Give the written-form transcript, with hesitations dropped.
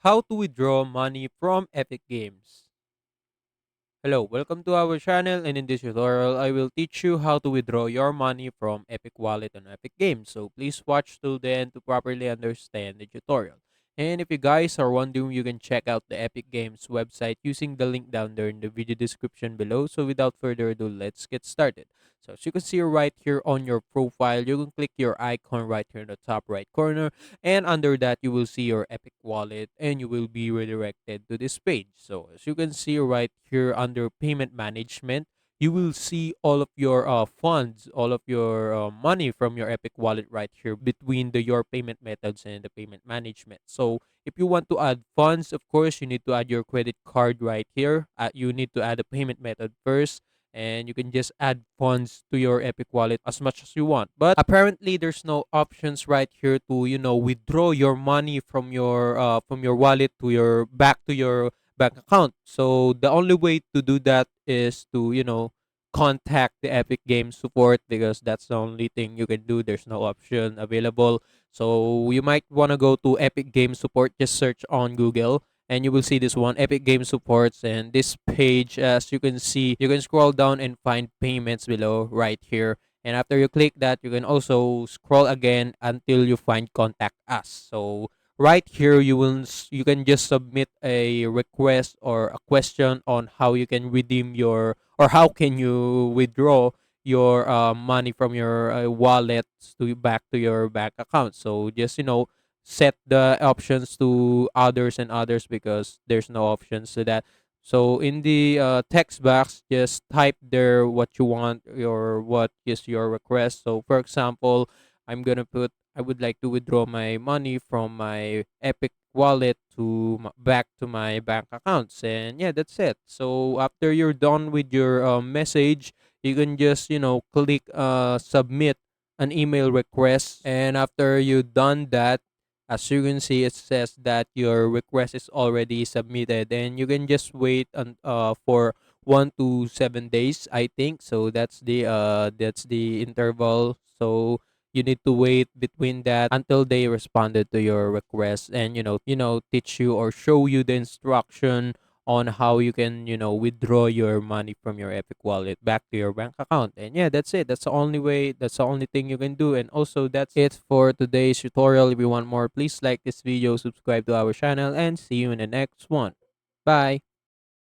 How to withdraw money from Epic Games. Hello, welcome to our channel, and in this tutorial I will teach you how to withdraw your money from Epic Wallet on Epic Games. So please watch till the end to properly understand the tutorial. And if you guys are wondering, you can check out the Epic Games website using the link down there in the video description below. So without further ado, let's get started. So as you can see right here on your profile, you can click your icon right here in the top right corner, and under that you will see your Epic wallet and you will be redirected to this page. So as you can see right here under payment management, you will see all of your funds, all of your money from your Epic wallet right here between the your payment methods and the payment management. So if you want to add funds, of course you need to add your credit card right here. You need to add a payment method first, and you can just add funds to your Epic wallet as much as you want. But apparently there's no options right here to, withdraw your money from your wallet to your back to your bank account. So the only way to do that is to, contact the Epic Game support, because that's the only thing you can do. There's no option available. So you might want to go to Epic Game support, just search on Google, and you will see this one, Epic Game Supports. And this page, as you can see, you can scroll down and find payments below right here. And after you click that, you can also scroll again until you find contact us. So right here you can just submit a request or a question on how you can redeem your, or how can you withdraw your money from your wallet to back to your bank account. So just, set the options to others and others, because there's no options to that. So in the text box, just type there what you want or what is your request. So for example, I'm gonna put, I would like to withdraw my money from my Epic wallet to back to my bank accounts, and yeah, that's it. So after you're done with your message, you can just, click submit an email request. And after you done that, as you can see, it says that your request is already submitted, and you can just wait for 1 to 7 days, I think. So that's the interval. So you need to wait between that until they responded to your request, and teach you or show you the instruction on how you can, withdraw your money from your Epic wallet back to your bank account. And yeah, that's it. That's the only way, that's the only thing you can do. And also, that's it for today's tutorial. If you want more, please like this video, subscribe to our channel, and see you in the next one. Bye.